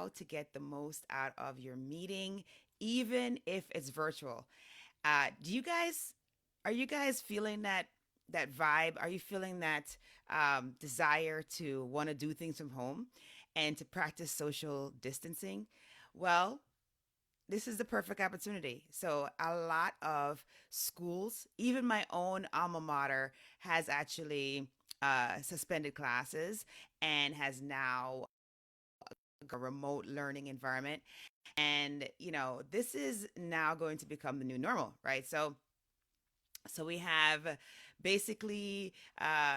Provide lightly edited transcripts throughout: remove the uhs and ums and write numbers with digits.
how to get the most out of your meeting, even if it's virtual. Do you guys are you guys feeling that vibe? Are you feeling that desire to want to do things from home and to practice social distancing? Well, this is the perfect opportunity. So, a lot of schools, even my own alma mater, has actually suspended classes and has now a remote learning environment. And, this is now going to become the new normal, right? So we have basically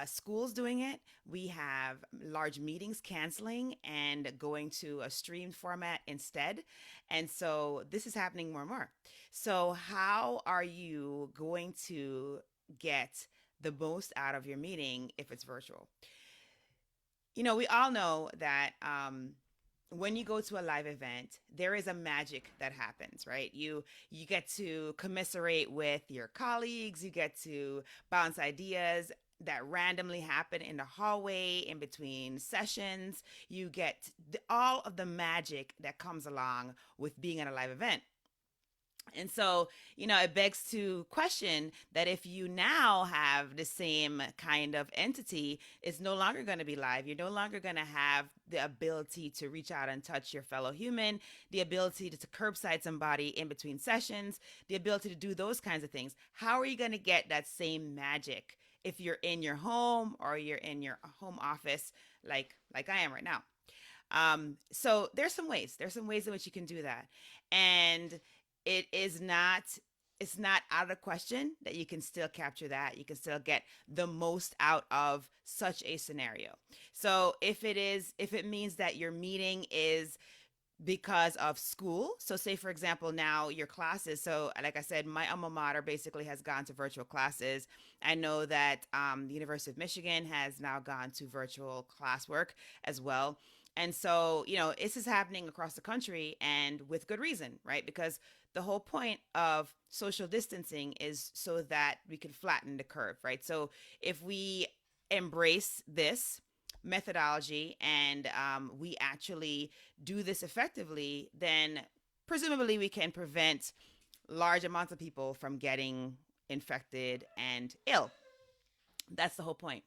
schools doing it. We have large meetings canceling and going to a streamed format instead. And so this is happening more and more. So, how are you going to get the most out of your meeting if it's virtual? We all know that when you go to a live event, there is a magic that happens, right? You get to commiserate with your colleagues, you get to bounce ideas that randomly happen in the hallway in between sessions. You get all of the magic that comes along with being at a live event. And so, it begs to question that if you now have the same kind of entity, it's no longer going to be live. You're no longer going to have the ability to reach out and touch your fellow human, the ability to curbside somebody in between sessions, the ability to do those kinds of things. How are you going to get that same magic if you're in your home or you're in your home office like I am right now? So there's some ways. There's some ways in which you can do that. And it is not it's not out of the question that you can still capture that. You can still get the most out of such a scenario. So if it means that your meeting is because of school. So, say for example, now your classes. So, like I said, my alma mater basically has gone to virtual classes. I know that the University of Michigan has now gone to virtual classwork as well. And so, this is happening across the country and with good reason, right? Because the whole point of social distancing is so that we can flatten the curve, right? So, if we embrace this methodology and we actually do this effectively, then presumably we can prevent large amounts of people from getting infected and ill. That's the whole point.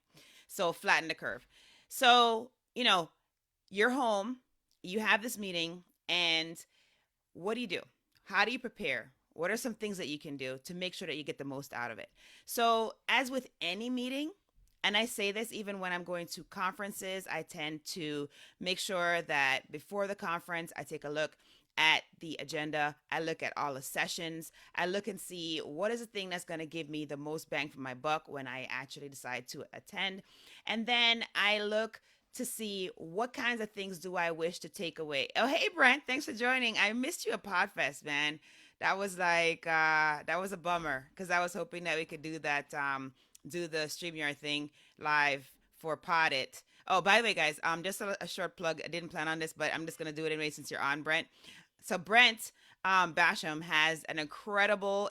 So, flatten the curve. So, you're home, you have this meeting, and what do you do? How do you prepare? What are some things that you can do to make sure that you get the most out of it? So, as with any meeting, and I say this even when I'm going to conferences, I tend to make sure that before the conference, I take a look at the agenda. I look at all the sessions. I look and see what is the thing that's going to give me the most bang for my buck when I actually decide to attend. And then I look to see what kinds of things do I wish to take away. Oh, hey Brent, thanks for joining. I missed you at Podfest, man. That was that was a bummer because I was hoping that we could do that do the StreamYard thing live for Pod It. Oh, by the way, guys, just a short plug. I didn't plan on this, but I'm just gonna do it anyway since you're on, Brent. So Brent Basham has an incredible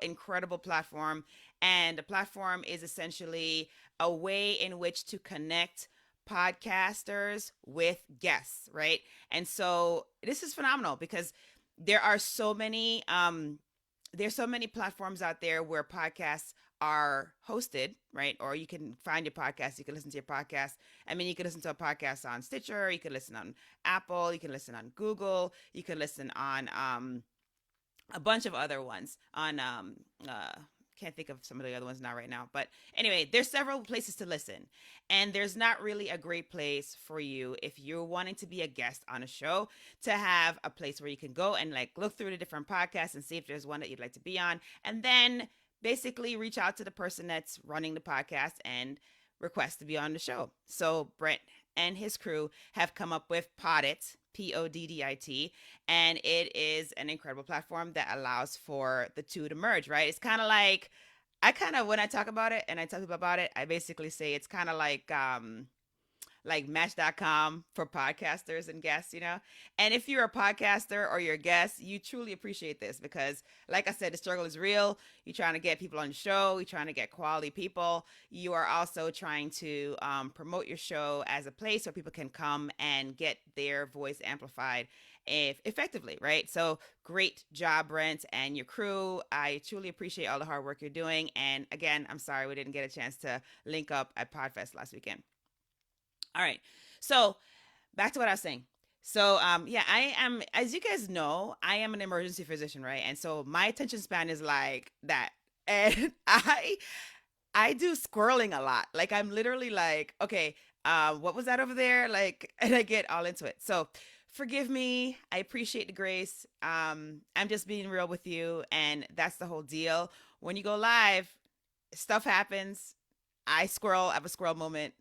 platform, and the platform is essentially a way in which to connect podcasters with guests, right? And so this is phenomenal because there are so many there's so many platforms out there where podcasts are hosted, right? Or you can find your podcast, you can listen to your podcast. I mean, you can listen to a podcast on Stitcher, you can listen on Apple, you can listen on Google, you can listen on a bunch of other ones on can't think of some of the other ones now right now, but anyway, there's several places to listen, and there's not really a great place for you if you're wanting to be a guest on a show to have a place where you can go and like look through the different podcasts and see if there's one that you'd like to be on, and then basically reach out to the person that's running the podcast and request to be on the show. So Brent and his crew have come up with Poddit, Poddit, and it is an incredible platform that allows for the two to merge, right? It's kind of like when I talk about it and I tell people about it, I basically say it's kind of like like Match.com for podcasters and guests, And if you're a podcaster or you're a guest, you truly appreciate this because, like I said, the struggle is real. You're trying to get people on the show, you're trying to get quality people. You are also trying to promote your show as a place where people can come and get their voice amplified if effectively, right? So great job, Brent, and your crew. I truly appreciate all the hard work you're doing. And again, I'm sorry we didn't get a chance to link up at Podfest last weekend. All right. So back to what I was saying. So yeah, I am, as you guys know, I am an emergency physician, right? And so my attention span is like that. And I do squirreling a lot. Like I'm literally like, okay, what was that over there? Like, and I get all into it. So forgive me. I appreciate the grace. I'm just being real with you, and that's the whole deal. When you go live, stuff happens. I have a squirrel moment,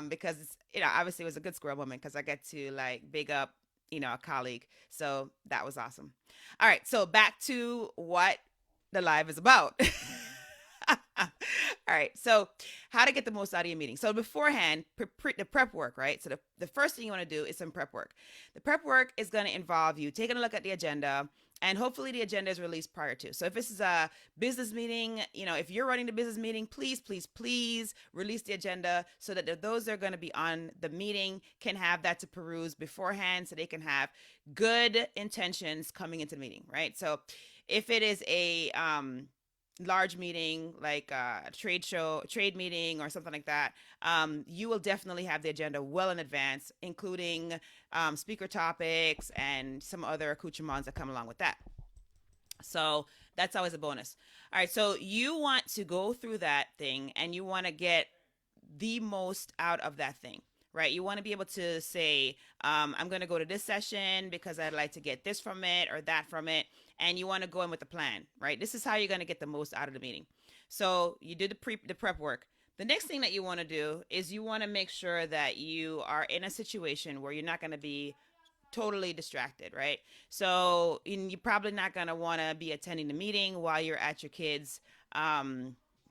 because obviously it was a good squirrel moment because I get to like big up, a colleague. So that was awesome. All right, so back to what the live is about. All right. So, how to get the most out of your meeting. So, beforehand, the prep work, right? So, the first thing you want to do is some prep work. The prep work is going to involve you taking a look at the agenda, and hopefully the agenda is released prior to. So, if this is a business meeting, if you're running the business meeting, please, please, please release the agenda so that those that are going to be on the meeting can have that to peruse beforehand so they can have good intentions coming into the meeting, right? So, if it is a large meeting like a trade meeting or something like that, you will definitely have the agenda well in advance, including speaker topics and some other accoutrements that come along with that. So that's always a bonus. All right, so you want to go through that thing and you want to get the most out of that thing, right? You want to be able to say, I'm going to go to this session because I'd like to get this from it or that from it. And you want to go in with a plan, right? This is how you're going to get the most out of the meeting. So you did the prep work. The next thing that you want to do is you want to make sure that you are in a situation where you're not going to be totally distracted, right? So you're probably not going to want to be attending the meeting while you're at your kids'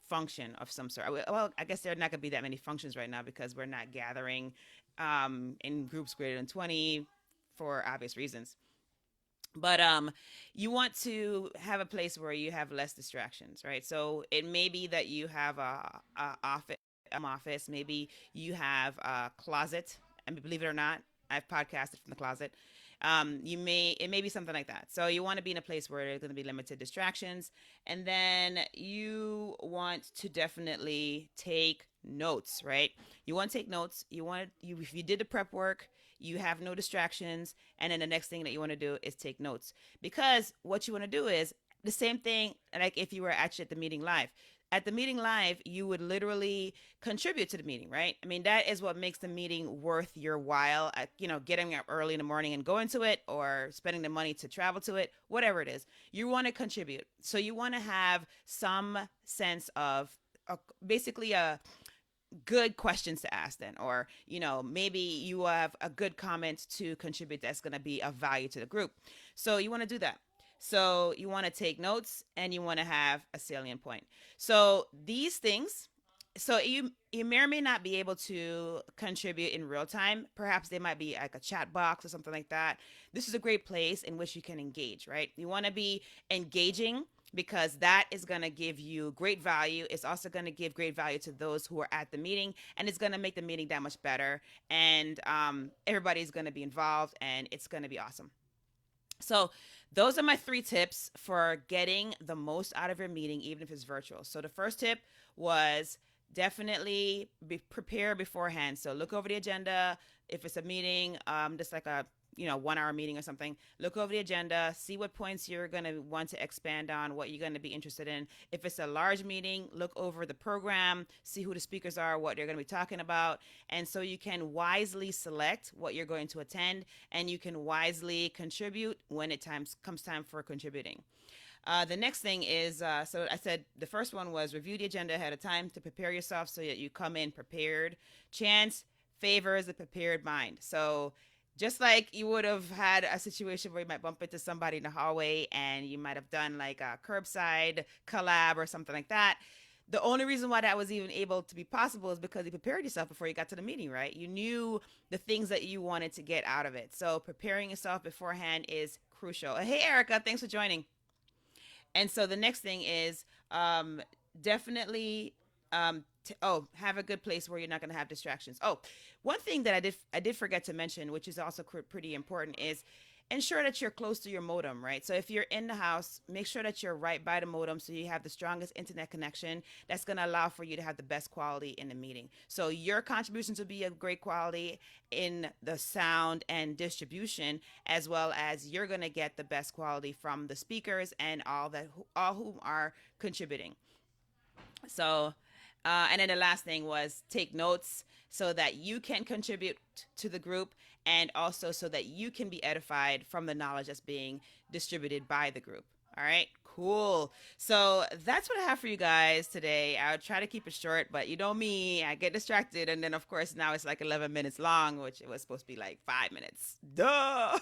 function of some sort. Well, I guess there are not going to be that many functions right now because we're not gathering in groups greater than 20 for obvious reasons. But you want to have a place where you have less distractions, right? So it may be that you have a office, office. Maybe you have a closet. And believe it or not, I've podcasted from the closet. It may be something like that. So you want to be in a place where there's going to be limited distractions, and then you want to definitely take notes, right? You want to take notes. If you did the prep work, you have no distractions, and then the next thing that you want to do is take notes, because what you want to do is the same thing like if you were actually at the meeting live. At the meeting live, you would literally contribute to the meeting, right? I mean, that is what makes the meeting worth your while. Getting up early in the morning and going to it, or spending the money to travel to it, whatever it is, you want to contribute. So you want to have some sense of basically a good questions to ask then, or maybe you have a good comment to contribute that's going to be of value to the group. So you want to do that. So you want to take notes and you want to have a salient point. So these things, so you may or may not be able to contribute in real time. Perhaps there might be like a chat box or something like that. This is a great place in which you can engage, right? You want to be engaging because that is going to give you great value. It's also going to give great value to those who are at the meeting, and it's going to make the meeting that much better. And everybody's going to be involved, and it's going to be awesome. So those are my 3 tips for getting the most out of your meeting, even if it's virtual. So the first tip was definitely prepare beforehand. So look over the agenda. If it's a meeting, just like a 1-hour meeting or something, look over the agenda, see what points you're going to want to expand on, what you're going to be interested in. If it's a large meeting, look over the program, see who the speakers are, what they're going to be talking about. And so you can wisely select what you're going to attend, and you can wisely contribute when comes time for contributing. The next thing is, so I said the first one was review the agenda ahead of time to prepare yourself so that you come in prepared. Chance favors a prepared mind. So just like you would have had a situation where you might bump into somebody in the hallway and you might have done like a curbside collab or something like that, the only reason why that was even able to be possible is because you prepared yourself before you got to the meeting, right? You knew the things that you wanted to get out of it. So preparing yourself beforehand is crucial. Hey, Erica, thanks for joining. And so the next thing is definitely have a good place where you're not going to have distractions. Oh, one thing that I did forget to mention, which is also pretty important, is ensure that you're close to your modem, right? So if you're in the house, make sure that you're right by the modem so you have the strongest internet connection that's going to allow for you to have the best quality in the meeting. So your contributions will be of great quality in the sound and distribution, as well as you're going to get the best quality from the speakers and all who are contributing. So, and then the last thing was take notes so that you can contribute to the group, and also so that you can be edified from the knowledge that's being distributed by the group. All right, cool. So that's what I have for you guys today. I'll try to keep it short, but you know me, I get distracted. And then, of course, now it's like 11 minutes long, which it was supposed to be like 5 minutes. Duh.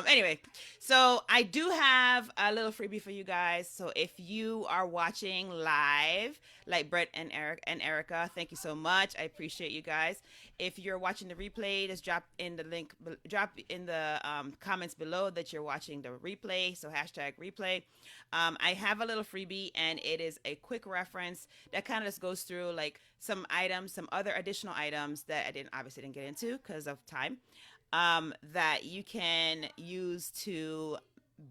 Anyway, so I do have a little freebie for you guys. So if you are watching live, like Brett and Erica, thank you so much. I appreciate you guys. If you're watching the replay, just drop in the link, drop in the comments below that you're watching the replay. So hashtag replay. I have a little freebie, and it is a quick reference that kind of just goes through like some items, some other additional items that I didn't obviously didn't get into because of time, that you can use to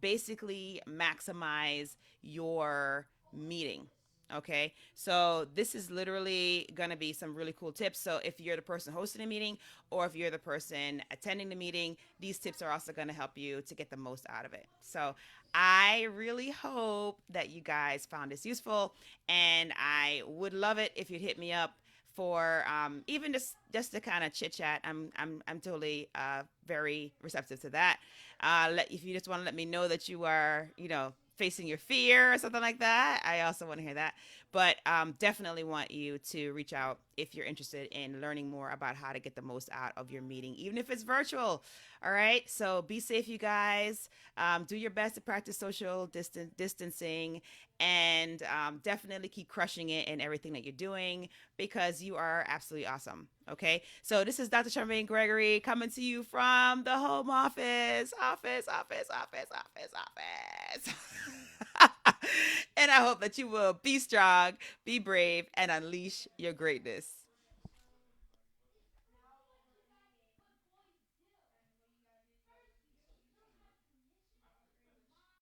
basically maximize your meeting. Okay, so this is literally going to be some really cool tips. So if you're the person hosting a meeting, or if you're the person attending the meeting, these tips are also going to help you to get the most out of it. So I really hope that you guys found this useful, and I would love it if you'd hit me up for even just to kind of chit chat. I'm totally very receptive to that. If you just want to let me know that you are, facing your fear or something like that, I also want to hear that. But definitely want you to reach out if you're interested in learning more about how to get the most out of your meeting, even if it's virtual. All right. So be safe, you guys. Do your best to practice social distancing, and definitely keep crushing it in everything that you're doing, because you are absolutely awesome. Okay. So this is Dr. Charmaine Gregory coming to you from the home office. And I hope that you will be strong, be brave, and unleash your greatness.